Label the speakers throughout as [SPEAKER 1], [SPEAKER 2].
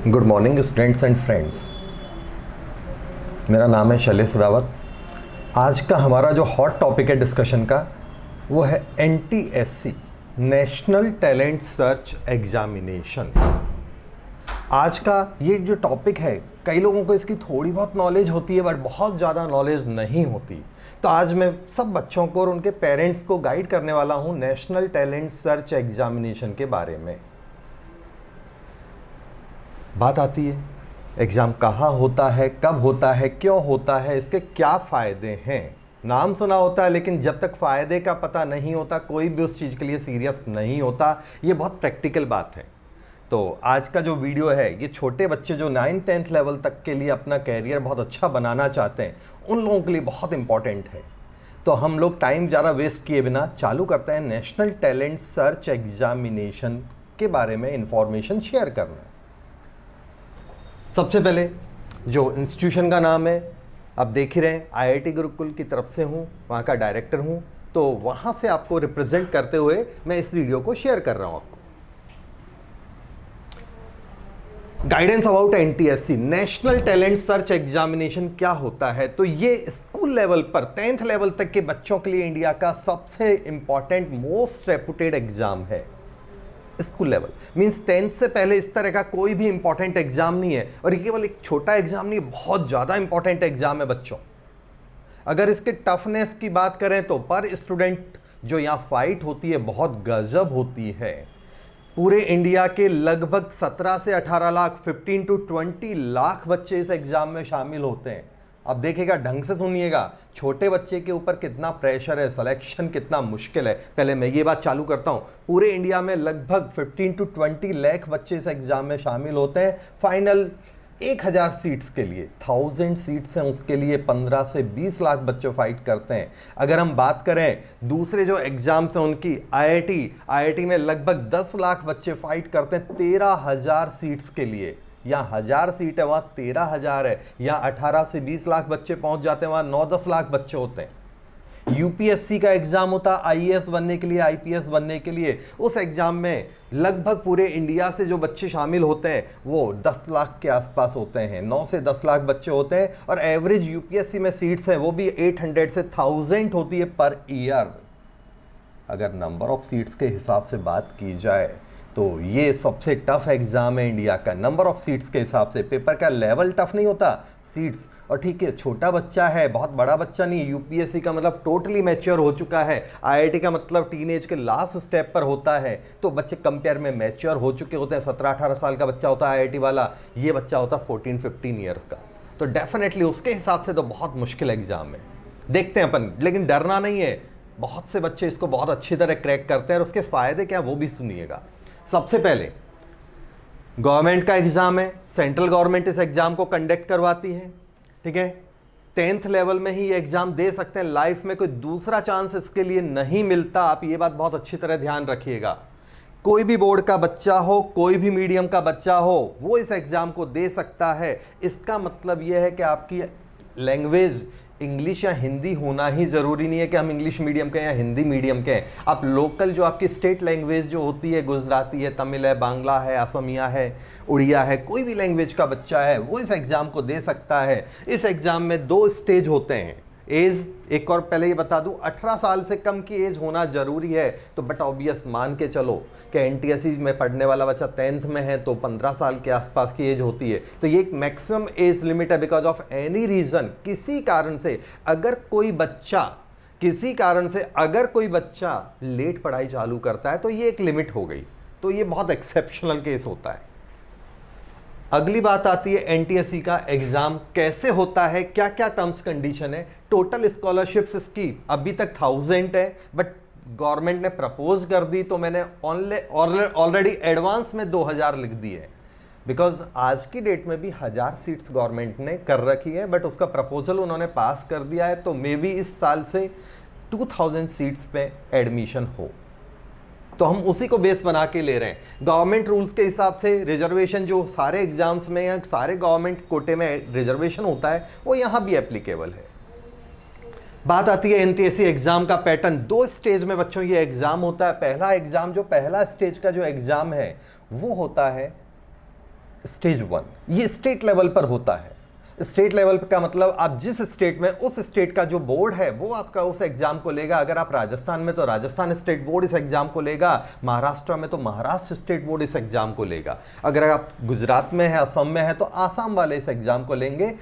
[SPEAKER 1] Good morning students and friends. मेरा नाम है शैलेश रावत। आज का हमारा जो हॉट टॉपिक है डिस्कशन का वो है NTSC national talent search examination. आज का ये जो टॉपिक है, कई लोगों को इसकी थोड़ी बहुत नॉलेज होती है बट बहुत ज़्यादा नॉलेज नहीं होती। तो आज मैं सब बच्चों को और उनके पेरेंट्स को गाइड करने वाला हूँ नेशनल टैलेंट सर्च एग्जामिनेशन के बारे में। बात आती है एग्ज़ाम कहाँ होता है, कब होता है, क्यों होता है, इसके क्या फ़ायदे हैं। नाम सुना होता है लेकिन जब तक फ़ायदे का पता नहीं होता कोई भी उस चीज़ के लिए सीरियस नहीं होता। ये बहुत प्रैक्टिकल बात है। तो आज का जो वीडियो है ये छोटे बच्चे जो 9th-10th लेवल तक के लिए अपना कैरियर बहुत अच्छा बनाना चाहते हैं उन लोगों के लिए बहुत इंपॉर्टेंट है। तो हम लोग टाइम ज़्यादा वेस्ट किए बिना चालू करते हैं नेशनल टैलेंट सर्च एग्जामिनेशन के बारे में इंफॉर्मेशन शेयर करना। सबसे पहले जो इंस्टीट्यूशन का नाम है, आप देख ही रहे हैं, IIT गुरुकुल की तरफ से हूँ, वहाँ का डायरेक्टर हूँ। तो वहाँ से आपको रिप्रेजेंट करते हुए मैं इस वीडियो को शेयर कर रहा हूँ आपको। Guidance about NTSC national talent search examination क्या होता है। तो ये स्कूल लेवल पर 10th लेवल तक के बच्चों के लिए इंडिया का सबसे इंपॉर्टेंट मोस्ट रेपुटेड एग्जाम है। स्कूल लेवल मींस 10th से पहले इस तरह का कोई भी इंपॉर्टेंट एग्जाम नहीं है। और ये केवल एक छोटा एग्जाम नहीं है, बहुत ज़्यादा इंपॉर्टेंट एग्जाम है बच्चों। अगर इसके टफनेस की बात करें तो पर स्टूडेंट जो यहाँ फाइट होती है बहुत गजब होती है। पूरे इंडिया के लगभग 17 से 18 लाख 15 to 20 लाख बच्चे इस एग्जाम में शामिल होते हैं। अब देखिएगा, ढंग से सुनिएगा, छोटे बच्चे के ऊपर कितना प्रेशर है, सिलेक्शन कितना मुश्किल है। पहले मैं ये बात चालू करता हूँ। पूरे इंडिया में लगभग 15 to 20 लाख बच्चे इस एग्जाम में शामिल होते हैं। फाइनल 1000 सीट्स के लिए 1000 सीट्स हैं, उसके लिए 15 से 20 लाख बच्चे फाइट करते हैं। अगर हम बात करें दूसरे जो एग्जाम्स हैं उनकी, IIT में लगभग 10 लाख बच्चे फाइट करते हैं 13,000 सीट्स के लिए। यहाँ 1000 सीट है, वहाँ 13,000 है। यहाँ 18 से 20 लाख बच्चे पहुँच जाते हैं, वहाँ 9-10 लाख बच्चे होते हैं। UPSC का एग्ज़ाम होता है IAS बनने के लिए, IPS बनने के लिए। उस एग्ज़ाम में लगभग पूरे इंडिया से जो बच्चे शामिल होते हैं वो 10 लाख के आसपास होते हैं, 9 से 10 लाख बच्चे होते हैं। और एवरेज UPSC में सीट्स हैं वो भी 800 से 1000 होती है पर ईयर। अगर नंबर ऑफ सीट्स के हिसाब से बात की जाए तो ये सबसे टफ एग्ज़ाम है इंडिया का। नंबर ऑफ सीट्स के हिसाब से पेपर का लेवल टफ नहीं होता, सीट्स। और ठीक है, छोटा बच्चा है, बहुत बड़ा बच्चा नहीं। UPSC का मतलब टोटली मैच्योर हो चुका है, IIT का मतलब टीनेज के लास्ट स्टेप पर होता है। तो बच्चे कंपेयर में मैच्योर हो चुके होते हैं। 17-18 साल का बच्चा होता है IIT वाला, ये बच्चा होता है 14-15 ईयर का। तो डेफिनेटली उसके हिसाब से तो बहुत मुश्किल एग्ज़ाम है। देखते हैं अपन, लेकिन डरना नहीं है। बहुत से बच्चे इसको बहुत अच्छी तरह क्रैक करते हैं और उसके फ़ायदे क्या वो भी सुनिएगा। सबसे पहले गवर्नमेंट का एग्जाम है, सेंट्रल गवर्नमेंट इस एग्जाम को कंडक्ट करवाती है। ठीक है, 10th लेवल में ही ये एग्जाम दे सकते हैं। लाइफ में कोई दूसरा चांस इसके लिए नहीं मिलता। आप ये बात बहुत अच्छी तरह ध्यान रखिएगा। कोई भी बोर्ड का बच्चा हो, कोई भी मीडियम का बच्चा हो, वो इस एग्जाम को दे सकता है। इसका मतलब यह है कि आपकी लैंग्वेज इंग्लिश या हिंदी होना ही ज़रूरी नहीं है कि हम इंग्लिश मीडियम के या हिंदी मीडियम के हैं। आप लोकल जो आपकी स्टेट लैंग्वेज जो होती है, गुजराती है, तमिल है, बांग्ला है, असमिया है, उड़िया है, कोई भी लैंग्वेज का बच्चा है वो इस एग्ज़ाम को दे सकता है। इस एग्ज़ाम में 2 स्टेज होते हैं। एज, एक और पहले ये बता दूं, 18 साल से कम की एज होना ज़रूरी है। तो बट ऑब्वियस मान के चलो कि NTSC में पढ़ने वाला बच्चा 10th में है तो 15 साल के आसपास की एज होती है। तो ये एक मैक्सिमम एज लिमिट है। बिकॉज ऑफ एनी रीज़न, किसी कारण से अगर कोई बच्चा लेट पढ़ाई चालू करता है तो ये एक लिमिट हो गई। तो ये बहुत एक्सेप्शनल केस होता है। अगली बात आती है NTSC का एग्जाम कैसे होता है, क्या क्या टर्म्स कंडीशन है। टोटल स्कॉलरशिप्स इसकी अभी तक 1000 है, बट गवर्नमेंट ने प्रपोज कर दी तो मैंने ऑलरेडी एडवांस में 2000 लिख दी है। बिकॉज आज की डेट में भी 1000 सीट्स गवर्नमेंट ने कर रखी है, बट उसका प्रपोजल उन्होंने पास कर दिया है। तो मे बी इस साल से 2000 सीट्स पे एडमिशन हो, तो हम उसी को बेस बना के ले रहे हैं। गवर्नमेंट रूल्स के हिसाब से रिजर्वेशन जो सारे एग्जाम्स में या सारे गवर्नमेंट कोटे में रिजर्वेशन होता है वो यहाँ भी एप्लीकेबल है। बात आती है NTSC एग्जाम का पैटर्न। 2 स्टेज में बच्चों ये एग्जाम होता है। पहला स्टेज का जो एग्जाम है वो होता है स्टेज 1 ये स्टेट लेवल पर होता है। स्टेट लेवल का मतलब आप जिस स्टेट में, उस स्टेट का जो बोर्ड है वो आपका उस एग्जाम को लेगा। अगर आप राजस्थान में तो राजस्थान स्टेट बोर्ड इस एग्जाम को लेगा, महाराष्ट्र में तो महाराष्ट्र स्टेट बोर्ड इस एग्जाम को लेगा, अगर आप गुजरात में है, असम में है तो आसाम वाले इस एग्जाम को लेंगे।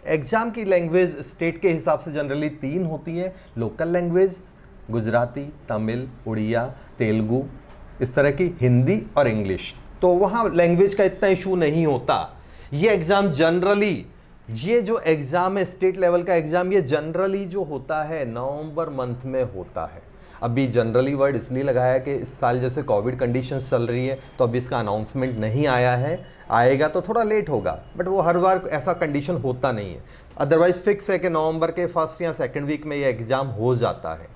[SPEAKER 1] एग्जाम की लैंग्वेज स्टेट के हिसाब से जनरली 3 होती है, लोकल लैंग्वेज गुजराती, तमिल, उड़िया, तेलुगु, इस तरह की, हिंदी और इंग्लिश। तो वहाँ लैंग्वेज का इतना इशू नहीं होता। ये एग्ज़ाम जनरली, ये जो एग्ज़ाम है स्टेट लेवल का एग्ज़ाम, ये जनरली जो होता है नवंबर मंथ में होता है। अभी जनरली वर्ड इसलिए लगाया कि इस साल जैसे कोविड कंडीशंस चल रही है तो अभी इसका अनाउंसमेंट नहीं आया है, आएगा तो थोड़ा लेट होगा, बट वो हर बार ऐसा कंडीशन होता नहीं है। अदरवाइज फिक्स है कि नवंबर के फर्स्ट या सेकेंड वीक में ये एग्ज़ाम हो जाता है।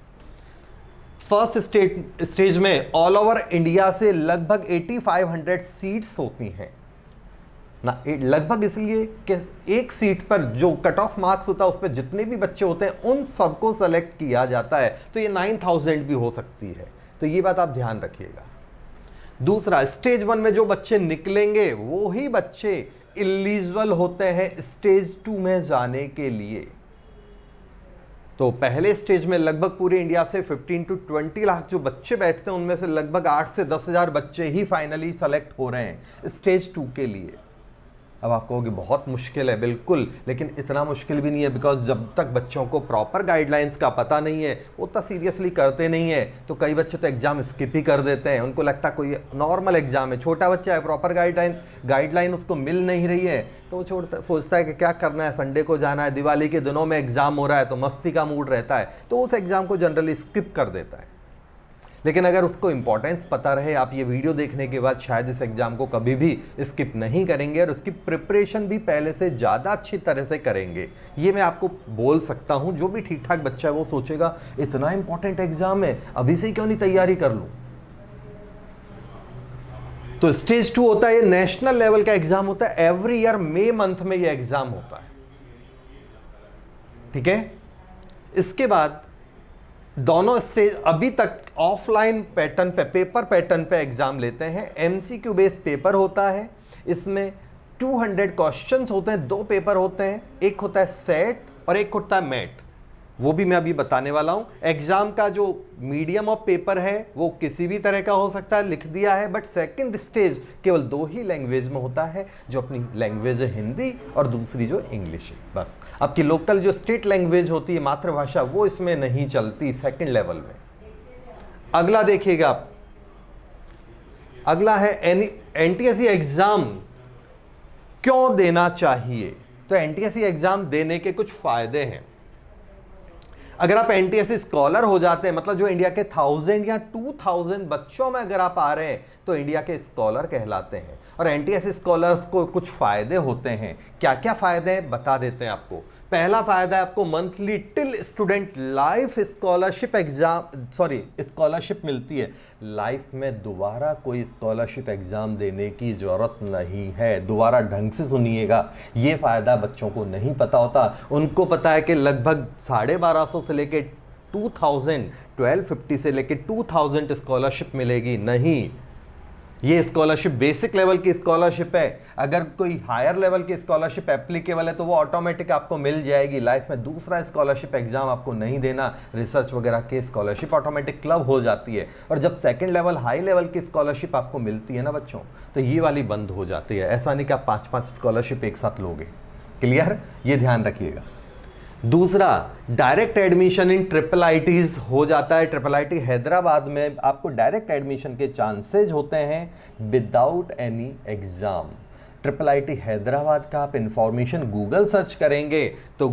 [SPEAKER 1] फर्स्ट स्टेज में ऑल ओवर इंडिया से लगभग 8500 सीट्स होती हैं ना, लगभग इसलिए कि एक सीट पर जो कट ऑफ मार्क्स होता है उस पर जितने भी बच्चे होते हैं उन सबको सेलेक्ट किया जाता है। तो ये 9000 भी हो सकती है, तो ये बात आप ध्यान रखिएगा। दूसरा, स्टेज 1 में जो बच्चे निकलेंगे वो ही बच्चे एलिजिबल होते हैं स्टेज 2 में जाने के लिए। तो पहले स्टेज में लगभग पूरे इंडिया से 15 to 20 लाख जो बच्चे बैठते हैं उनमें से लगभग 8 से 10,000 बच्चे ही फाइनली सेलेक्ट हो रहे हैं स्टेज 2 के लिए। अब आप कहोगे बहुत मुश्किल है, बिल्कुल, लेकिन इतना मुश्किल भी नहीं है, बिकॉज जब तक बच्चों को प्रॉपर गाइडलाइंस का पता नहीं है वो उतना सीरियसली करते नहीं है। तो कई बच्चे तो एग्जाम स्किप ही कर देते हैं, उनको लगता है कोई नॉर्मल एग्जाम है, छोटा बच्चा है, प्रॉपर गाइडलाइन उसको मिल नहीं रही है तो वो सोचता है कि क्या करना है, संडे को जाना है, दिवाली के दिनों में एग्जाम हो रहा है तो मस्ती का मूड रहता है, तो उस एग्जाम को जनरली स्किप कर देता है। लेकिन अगर उसको इंपॉर्टेंस पता रहे, आप ये वीडियो देखने के बाद शायद इस एग्जाम को कभी भी स्किप नहीं करेंगे और उसकी प्रिपरेशन भी पहले से ज़्यादा अच्छी तरह से करेंगे। ये मैं आपको बोल सकता हूँ। जो भी ठीक ठाक बच्चा है वो सोचेगा इतना इंपॉर्टेंट एग्जाम है, अभी से क्यों नहीं तैयारी कर लूँ। तो स्टेज 2 होता है, ये नेशनल लेवल का एग्जाम होता है, एवरी ईयर मई मंथ में ये एग्जाम होता है, ठीक है। इसके बाद दोनों स्टेज अभी तक ऑफलाइन पैटर्न पे, पेपर पैटर्न पे एग्जाम लेते हैं। एमसीक्यू बेस्ड पेपर होता है, इसमें 200 क्वेश्चंस होते हैं, 2 पेपर होते हैं, एक होता है सेट और एक होता है मैट, वो भी मैं अभी बताने वाला हूं। एग्जाम का जो मीडियम ऑफ पेपर है वो किसी भी तरह का हो सकता है, लिख दिया है, बट सेकंड स्टेज केवल 2 ही लैंग्वेज में होता है, जो अपनी लैंग्वेज है हिंदी और दूसरी जो इंग्लिश है। बस आपकी लोकल जो स्टेट लैंग्वेज होती है मातृभाषा वो इसमें नहीं चलती सेकंड लेवल में। अगला देखिएगा आप, अगला है एनटीएससी एग्जाम क्यों देना चाहिए। तो एनटीएससी एग्जाम देने के कुछ फायदे हैं। अगर आप एनटीएससी स्कॉलर हो जाते हैं, मतलब जो इंडिया के 1000 या 2000 बच्चों में अगर आप आ रहे हैं तो इंडिया के स्कॉलर कहलाते हैं। और एनटीएससी स्कॉलर्स को कुछ फायदे होते हैं। क्या क्या फायदे हैं बता देते हैं आपको। पहला फायदा है आपको monthly till student life scholarship scholarship मिलती है। लाइफ में दोबारा कोई स्कॉलरशिप एग्जाम देने की जरूरत नहीं है। दोबारा ढंग से सुनिएगा, ये फायदा बच्चों को नहीं पता होता। उनको पता है कि लगभग 1250 से लेके 1250 से लेके 2000 स्कॉलरशिप मिलेगी। नहीं, ये स्कॉलरशिप बेसिक लेवल की स्कॉलरशिप है। अगर कोई हायर लेवल की स्कॉलरशिप एप्लीकेबल है तो वो ऑटोमेटिक आपको मिल जाएगी। लाइफ में दूसरा स्कॉलरशिप एग्जाम आपको नहीं देना, रिसर्च वगैरह के स्कॉलरशिप ऑटोमेटिक क्लब हो जाती है। और जब सेकंड लेवल हाई लेवल की स्कॉलरशिप आपको मिलती है ना बच्चों, तो ये वाली बंद हो जाती है। ऐसा नहीं कि आप 5-5 स्कॉलरशिप एक साथ लोगे। क्लियर, ये ध्यान रखिएगा। दूसरा, direct admission in triple ITs हो जाता है। ट्रिपल आईटी हैदराबाद में आपको डायरेक्ट एडमिशन के चांसेज होते हैं without any exam. Triple IT Hyderabad का आप इंफॉर्मेशन गूगल सर्च करेंगे तो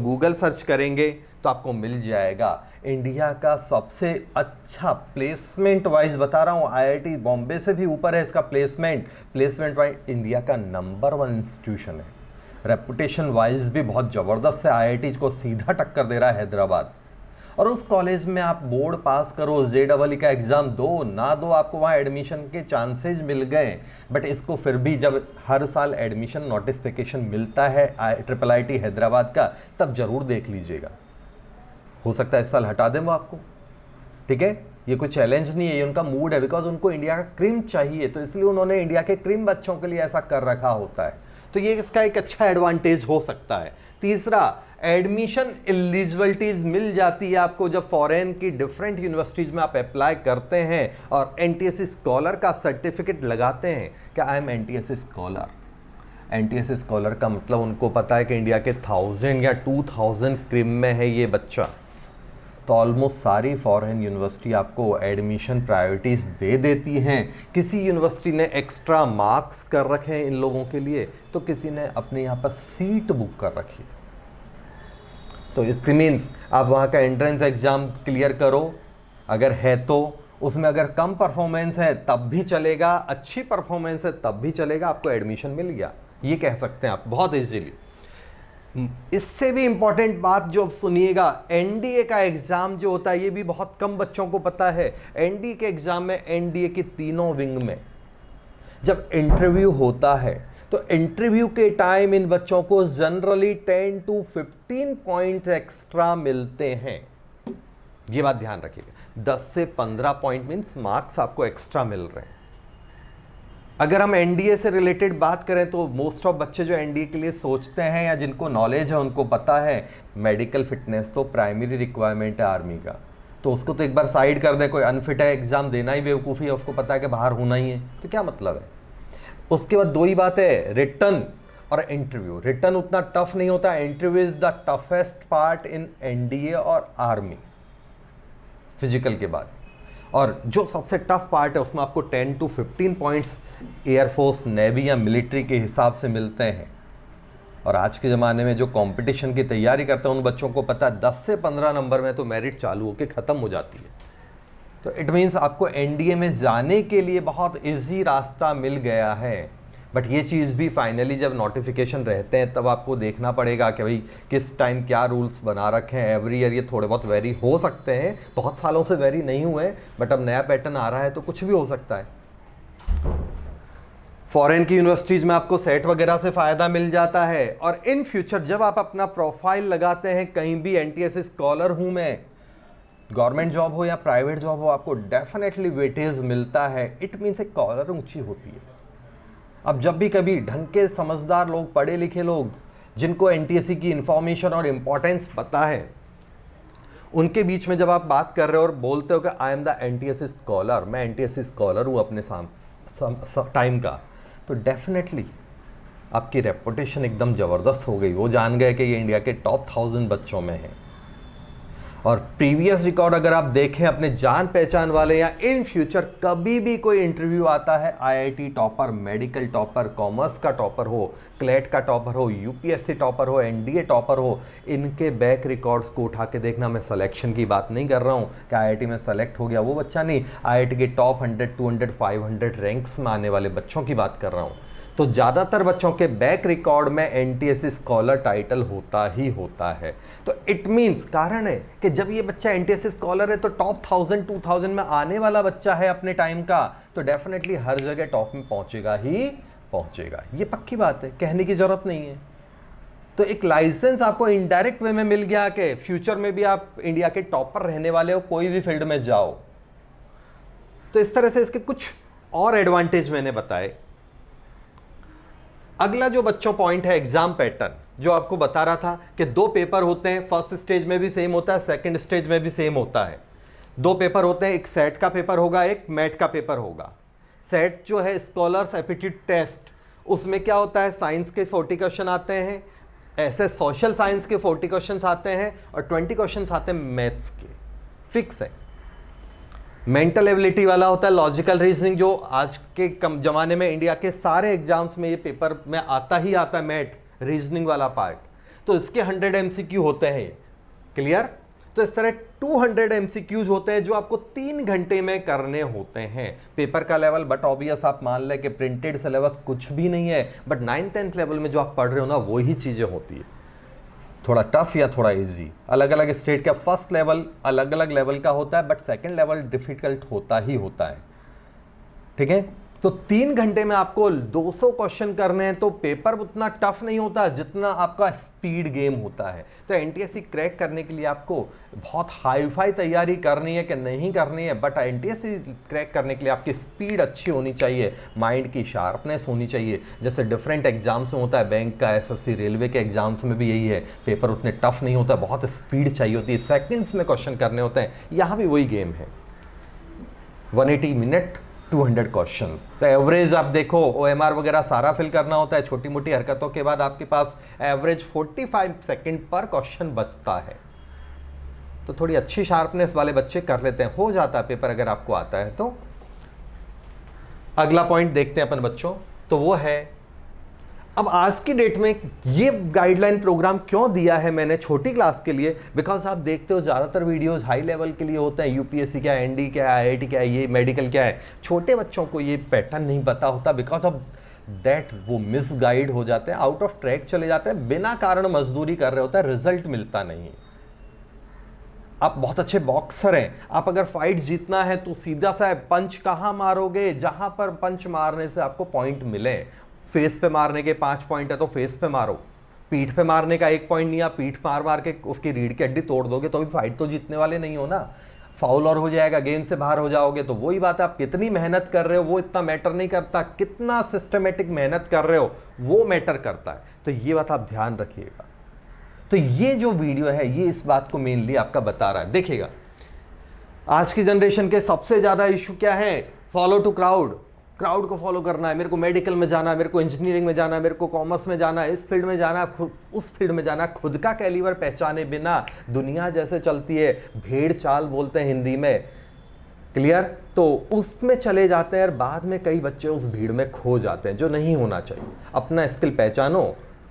[SPEAKER 1] आपको मिल जाएगा। इंडिया का सबसे अच्छा प्लेसमेंट वाइज बता रहा हूँ, आईआईटी बॉम्बे से भी ऊपर है इसका प्लेसमेंट वाइज इंडिया का नंबर 1 इंस्टीट्यूशन है। रेपुटेशन वाइज भी बहुत ज़बरदस्त है, आईआईटी को सीधा टक्कर दे रहा है हैदराबाद। और उस कॉलेज में आप बोर्ड पास करो, जेईई का एग्ज़ाम दो ना दो, आपको वहाँ एडमिशन के चांसेज मिल गए। बट इसको फिर भी जब हर साल एडमिशन नोटिफिकेशन मिलता है ट्रिपल आईटी हैदराबाद का, तब ज़रूर देख लीजिएगा। हो सकता है इस साल हटा दें वो आपको, ठीक है। ये कोई चैलेंज नहीं है, ये उनका मूड है, बिकॉज उनको इंडिया का क्रीम चाहिए, तो इसलिए उन्होंने इंडिया के क्रीम बच्चों के लिए ऐसा कर रखा होता है। तो ये इसका एक अच्छा एडवांटेज हो सकता है। तीसरा, एडमिशन एलिजिबिलिटीज मिल जाती है आपको जब फॉरेन की डिफरेंट यूनिवर्सिटीज में आप अप्लाई करते हैं और एनटीएससी स्कॉलर का सर्टिफिकेट लगाते हैं कि I am NTSC scholar. NTSC scholar का मतलब उनको पता है कि इंडिया के 1000 या 2000 क्रिम में है ये बच्चा, तो ऑलमोस्ट सारी फॉरेन यूनिवर्सिटी आपको एडमिशन प्रायोरिटीज़ दे देती हैं। किसी यूनिवर्सिटी ने एक्स्ट्रा मार्क्स कर रखे हैं इन लोगों के लिए, तो किसी ने अपने यहाँ पर सीट बुक कर रखी है। तो इट मीन्स आप वहाँ का एंट्रेंस एग्ज़ाम क्लियर करो, अगर है तो उसमें अगर कम परफॉर्मेंस है तब भी चलेगा, अच्छी परफॉर्मेंस है तब भी चलेगा, आपको एडमिशन मिल गया, ये कह सकते हैं आप बहुत ईजीली। इससे भी इंपॉर्टेंट बात जो अब सुनिएगा, एनडीए का एग्जाम जो होता है ये भी बहुत कम बच्चों को पता है। एनडीए के एग्जाम में एनडीए की तीनों विंग में जब इंटरव्यू होता है तो इंटरव्यू के टाइम इन बच्चों को जनरली 10 to 15 पॉइंट एक्स्ट्रा मिलते हैं। ये बात ध्यान रखिएगा, 10 से 15 पॉइंट मीन्स मार्क्स आपको एक्स्ट्रा मिल रहे हैं। अगर हम एनडीए से रिलेटेड बात करें तो मोस्ट ऑफ बच्चे जो एनडीए के लिए सोचते हैं या जिनको नॉलेज है उनको पता है मेडिकल फिटनेस तो प्राइमरी रिक्वायरमेंट है आर्मी का, तो उसको तो एक बार साइड कर दे। कोई अनफिट है, एग्जाम देना ही बेवकूफ़ी है, उसको पता है कि बाहर होना ही है, तो क्या मतलब है। उसके बाद दो ही बात है, रिटर्न और इंटरव्यू। रिटर्न उतना टफ नहीं होता, interview is the toughest part in NDA और आर्मी फिजिकल के बाद। और जो सबसे टफ पार्ट है उसमें आपको 10 to 15 पॉइंट्स एयरफोर्स, नेवी या मिलिट्री के हिसाब से मिलते हैं। और आज के ज़माने में जो कंपटीशन की तैयारी करते हैं उन बच्चों को पता है 10 से 15 नंबर में तो मेरिट चालू होकर ख़त्म हो जाती है। तो इट मीन्स आपको एनडीए में जाने के लिए बहुत ईजी रास्ता मिल गया है। बट ये चीज़ भी फाइनली जब नोटिफिकेशन रहते हैं तब आपको देखना पड़ेगा कि भाई किस टाइम क्या रूल्स बना रखे हैं। एवरी ईयर ये थोड़े बहुत वेरी हो सकते हैं, बहुत सालों से वेरी नहीं हुए, बट अब नया पैटर्न आ रहा है तो कुछ भी हो सकता है। फॉरेन की यूनिवर्सिटीज़ में आपको सेट वगैरह से फ़ायदा मिल जाता है। और इन फ्यूचर जब आप अपना प्रोफाइल लगाते हैं कहीं भी, एनटीएससी स्कॉलर हूँ मैं, गवर्नमेंट जॉब हो या प्राइवेट जॉब हो, आपको डेफिनेटली वेटेज मिलता है। इट मीन्स एक कॉलर ऊंची होती है। अब जब भी कभी ढंग के समझदार लोग, पढ़े लिखे लोग, जिनको एनटीएससी की इंफॉर्मेशन और इम्पोर्टेंस पता है, उनके बीच में जब आप बात कर रहे हो और बोलते हो कि I am the NTSC scholar, मैं एनटीएससी स्कॉलर हूँ अपने टाइम का, तो डेफिनेटली आपकी रेपुटेशन एकदम ज़बरदस्त हो गई। वो जान गए कि ये इंडिया के टॉप 1000 बच्चों में है। और प्रीवियस रिकॉर्ड अगर आप देखें अपने जान पहचान वाले, या इन फ्यूचर कभी भी कोई इंटरव्यू आता है, IIT topper, medical topper, commerce का टॉपर हो, क्लेट का टॉपर हो, यूपीएससी टॉपर हो, एनडीए टॉपर हो, इनके बैक रिकॉर्ड्स को उठा के देखना। मैं सिलेक्शन की बात नहीं कर रहा हूँ कि आईआईटी में सेलेक्ट हो गया वो बच्चा, नहीं, आईआईटी के टॉप 100, 200, 500 रैंक्स में आने वाले बच्चों की बात कर रहा हूँ। तो ज़्यादातर बच्चों के बैक रिकॉर्ड में एनटीएससी स्कॉलर टाइटल होता ही होता है। तो इट मीन्स कारण है कि जब ये बच्चा एनटीएससी स्कॉलर है तो टॉप 1000, 2000 में आने वाला बच्चा है अपने टाइम का, तो डेफिनेटली हर जगह टॉप में पहुंचेगा ही पहुंचेगा। ये पक्की बात है, कहने की ज़रूरत नहीं है। तो एक लाइसेंस आपको इनडायरेक्ट वे में मिल गया कि फ्यूचर में भी आप इंडिया के टॉपर रहने वाले हो, कोई भी फील्ड में जाओ। तो इस तरह से इसके कुछ और एडवांटेज मैंने बताए। अगला जो बच्चों पॉइंट है, एग्जाम पैटर्न, जो आपको बता रहा था कि 2 पेपर होते हैं, फर्स्ट स्टेज में भी सेम होता है, सेकंड स्टेज में भी सेम होता है। 2 पेपर होते हैं, एक सेट का पेपर होगा, एक मैट का पेपर होगा। सेट जो है स्कॉलर्स एप्टीट्यूड टेस्ट, उसमें क्या होता है, साइंस के 40 क्वेश्चन आते हैं, ऐसे सोशल साइंस के 40 क्वेश्चन आते हैं, और 20 क्वेश्चन आते हैं मैथ्स के, फिक्स है। मेंटल एबिलिटी वाला होता है, लॉजिकल रीजनिंग, जो आज के कम ज़माने में इंडिया के सारे एग्जाम्स में ये पेपर में आता ही आता है, मैथ रीजनिंग वाला पार्ट। तो इसके 100 MCQ होते हैं, क्लियर। तो इस तरह 200 MCQs होते हैं जो आपको 3 घंटे में करने होते हैं, पेपर का लेवल। बट ऑब्वियस आप मान लें कि प्रिंटेड सिलेबस कुछ भी नहीं है, बट 9th-10th लेवल में जो आप पढ़ रहे हो ना, वही चीज़ें होती है, थोड़ा टफ या थोड़ा इजी। अलग अलग स्टेट का फर्स्ट लेवल अलग अलग लेवल का होता है, बट सेकंड लेवल डिफिकल्ट होता ही होता है, ठीक है। तो 3 घंटे में आपको 200 क्वेश्चन करने हैं, तो पेपर उतना टफ नहीं होता जितना आपका स्पीड गेम होता है। तो एनटीएससी क्रैक करने के लिए आपको बहुत हाई फाई तैयारी करनी है कि नहीं करनी है, बट एनटीएससी क्रैक करने के लिए आपकी स्पीड अच्छी होनी चाहिए, माइंड की शार्पनेस होनी चाहिए। जैसे डिफरेंट एग्जाम्स में होता है, बैंक का, एसएससी, रेलवे के एग्जाम्स में भी यही है, पेपर उतने टफ नहीं होता, बहुत स्पीड चाहिए होती है, सेकेंड्स में क्वेश्चन करने होते हैं। यहाँ भी वही गेम है, 180 मिनट 200 क्वेश्चंस। तो एवरेज आप देखो, ओएमआर वगैरह सारा फिल करना होता है, छोटी मोटी हरकतों के बाद आपके पास एवरेज 45 सेकंड पर क्वेश्चन बचता है। तो थोड़ी अच्छी शार्पनेस वाले बच्चे कर लेते हैं, हो जाता है पेपर अगर आपको आता है तो। अगला पॉइंट देखते हैं अपन बच्चों, तो वो है अब आज की डेट में ये गाइडलाइन प्रोग्राम क्यों दिया है मैंने छोटी क्लास के लिए, बिकॉज आप देखते हो ज़्यादातर वीडियोस हाई लेवल के लिए होते हैं, यूपीएससी क्या है, एनडी क्या है, आईआईटी क्या है, ये मेडिकल क्या है। छोटे बच्चों को ये पैटर्न नहीं पता होता, बिकॉज ऑफ दैट वो मिस गाइड हो जाते हैं, आउट ऑफ ट्रैक चले जाते हैं, बिना कारण मजदूरी कर रहे होते हैं, रिजल्ट मिलता नहीं। आप बहुत अच्छे बॉक्सर हैं, आप अगर फाइट जीतना है तो सीधा सा पंच कहाँ मारोगे, जहां पर पंच मारने से आपको पॉइंट मिले। फेस पे मारने के 5 पॉइंट है तो फेस पे मारो, पीठ पे मारने का 1 पॉइंट नहीं, आप पीठ मार मार के उसकी रीढ़ की हड्डी तोड़ दोगे तो भी फाइट तो जीतने वाले नहीं हो ना, फाउल और हो जाएगा, गेम से बाहर हो जाओगे। तो वही बात है, आप कितनी मेहनत कर रहे हो वो इतना मैटर नहीं करता, कितना सिस्टमेटिक मेहनत कर रहे हो वो मैटर करता है। तो ये बात आप ध्यान रखिएगा। तो ये जो वीडियो है ये इस बात को मेनली आपका बता रहा है। देखिएगा, आज की जनरेशन के सबसे ज्यादा इशू क्या है, फॉलो टू क्राउड, क्राउड को फॉलो करना है, मेरे को मेडिकल में जाना है, मेरे को इंजीनियरिंग में जाना है, मेरे को कॉमर्स में जाना है, इस फील्ड में जाना है, उस फील्ड में जाना है। खुद का कैलिबर पहचाने बिना दुनिया जैसे चलती है, भेड़ चाल बोलते हैं हिंदी में, क्लियर, तो उसमें चले जाते हैं और बाद में कई बच्चे उस भीड़ में खो जाते हैं, जो नहीं होना चाहिए। अपना स्किल पहचानो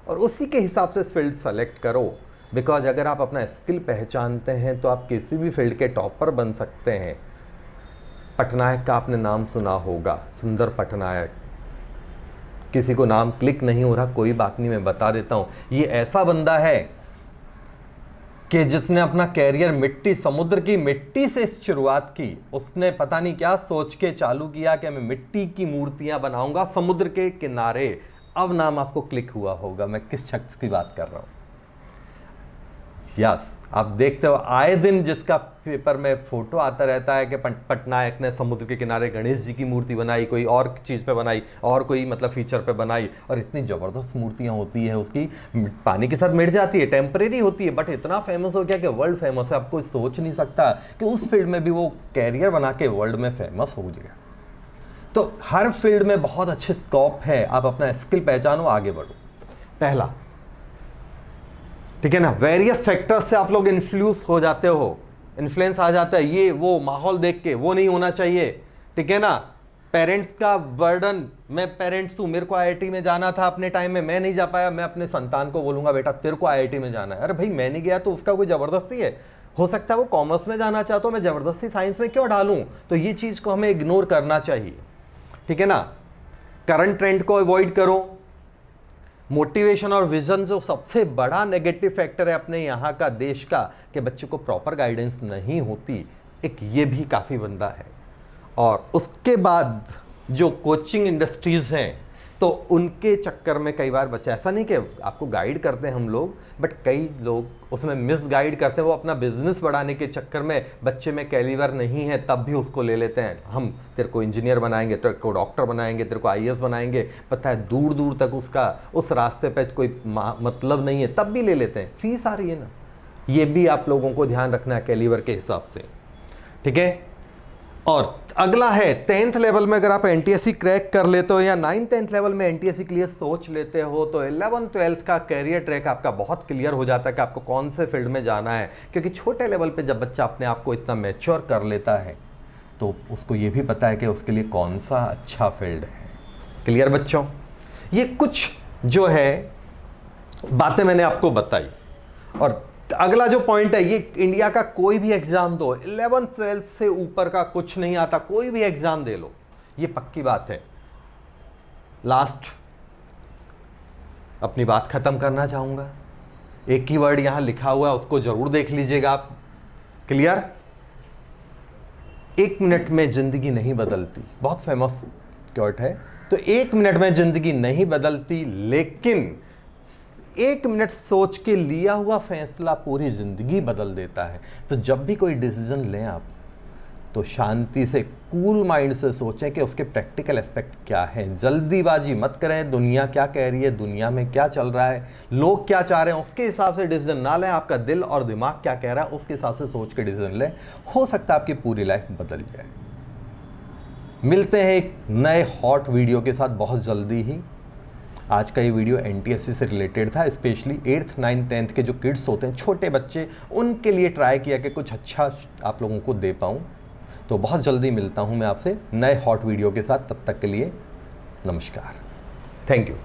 [SPEAKER 1] और उसी के हिसाब से फील्ड सेलेक्ट करो, बिकॉज अगर आप अपना स्किल पहचानते हैं तो आप किसी भी फील्ड के टॉपर बन सकते हैं। पटनायक का आपने नाम सुना होगा, सुंदर पटनायक। किसी को नाम क्लिक नहीं हो रहा, कोई बात नहीं, मैं बता देता हूं। ये ऐसा बंदा है कि जिसने अपना कैरियर मिट्टी, समुद्र की मिट्टी से शुरुआत की। उसने पता नहीं क्या सोच के चालू किया कि मैं मिट्टी की मूर्तियां बनाऊंगा समुद्र के किनारे। अब नाम आपको क्लिक हुआ होगा, मैं किस शख्स की बात कर रहा हूं। यस, आप देखते हो आए दिन जिसका पेपर में फोटो आता रहता है कि पटनायक ने समुद्र के किनारे गणेश जी की मूर्ति बनाई, कोई और चीज़ पे बनाई, और कोई मतलब फीचर पे बनाई, और इतनी ज़बरदस्त मूर्तियां होती है उसकी, पानी के साथ मिट जाती है, टेम्परेरी होती है, बट इतना फेमस हो गया कि वर्ल्ड फेमस है। आप कोई सोच नहीं सकता कि उस फील्ड में भी वो कैरियर बना के वर्ल्ड में फेमस हो गया। तो हर फील्ड में बहुत अच्छे स्कोप है, आप अपना स्किल पहचानो, आगे बढ़ो। पहला, ठीक है ना, वेरियस फैक्टर्स से आप लोग इन्फ्लुएंस हो जाते हो, इन्फ्लुएंस आ जाता है, ये वो माहौल देख के, वो नहीं होना चाहिए, ठीक है ना। पेरेंट्स का बर्डन, मैं पेरेंट्स हूँ, मेरे को आईआईटी में जाना था अपने टाइम में, मैं नहीं जा पाया, मैं अपने संतान को बोलूंगा बेटा तेरे को आईआईटी में जाना है। अरे भाई मैं नहीं गया तो उसका कोई ज़बरदस्ती है? हो सकता है वो कॉमर्स में जाना चाहता हूँ, मैं ज़बरदस्ती साइंस में क्यों डालूँ? तो ये चीज़ को हमें इग्नोर करना चाहिए, ठीक है ना। करंट ट्रेंड को अवॉइड करो। मोटिवेशन और विजन जो सबसे बड़ा नेगेटिव फैक्टर है अपने यहाँ का, देश का, कि बच्चों को प्रॉपर गाइडेंस नहीं होती, एक ये भी काफ़ी बंदा है। और उसके बाद जो कोचिंग इंडस्ट्रीज़ हैं, तो उनके चक्कर में कई बार बच्चे, ऐसा नहीं कि आपको गाइड करते हैं हम लोग, बट कई लोग उसमें मिस गाइड करते हैं। वो अपना बिजनेस बढ़ाने के चक्कर में बच्चे में कैलिबर नहीं है तब भी उसको ले लेते हैं, हम तेरे को इंजीनियर बनाएंगे, तेरे को डॉक्टर बनाएंगे, तेरे को आईएएस बनाएंगे। पता है दूर दूर तक उसका उस रास्ते पे कोई मतलब नहीं है, तब भी ले लेते हैं। फीस आ रही है ना, ये भी आप लोगों को ध्यान रखना है कैलिबर के हिसाब से, ठीक है। और अगला है 10th लेवल में अगर आप एनटीएससी क्रैक कर लेते हो या 9th-10th लेवल में एनटीएससी के लिए सोच लेते हो, तो 11th-12th का कैरियर ट्रैक आपका बहुत क्लियर हो जाता है कि आपको कौन से फील्ड में जाना है। क्योंकि छोटे लेवल पे जब बच्चा अपने आप को इतना मैच्योर कर लेता है तो उसको ये भी पता है कि उसके लिए कौन सा अच्छा फील्ड है। क्लियर बच्चों? ये कुछ जो है बातें मैंने आपको बताई। और अगला जो पॉइंट है, ये इंडिया का कोई भी एग्जाम दो, 11th-12th से ऊपर का कुछ नहीं आता, कोई भी एग्जाम दे लो, ये पक्की बात है। लास्ट अपनी बात खत्म करना चाहूंगा, एक ही वर्ड यहां लिखा हुआ है, उसको जरूर देख लीजिएगा आप। क्लियर? 1 मिनट में जिंदगी नहीं बदलती, बहुत फेमस शॉर्टकट है। तो 1 मिनट में ज़िंदगी नहीं बदलती, लेकिन 1 मिनट सोच के लिया हुआ फैसला पूरी ज़िंदगी बदल देता है। तो जब भी कोई डिसीजन लें आप, तो शांति से, कूल माइंड से सोचें कि उसके प्रैक्टिकल एस्पेक्ट क्या है। जल्दीबाजी मत करें, दुनिया क्या कह रही है, दुनिया में क्या चल रहा है, लोग क्या चाह रहे हैं, उसके हिसाब से डिसीजन ना लें। आपका दिल और दिमाग क्या कह रहा है, उसके हिसाब से सोच के डिसीजन लें। हो सकता है आपकी पूरी लाइफ बदल जाए। मिलते हैं एक नए हॉट वीडियो के साथ बहुत जल्दी ही। आज का ये वीडियो एनटीएससी से रिलेटेड था, स्पेशली 8th 9th 10th के जो किड्स होते हैं, छोटे बच्चे, उनके लिए ट्राई किया कि कुछ अच्छा आप लोगों को दे पाऊँ। तो बहुत जल्दी मिलता हूँ मैं आपसे नए हॉट वीडियो के साथ। तब तक के लिए नमस्कार, थैंक यू।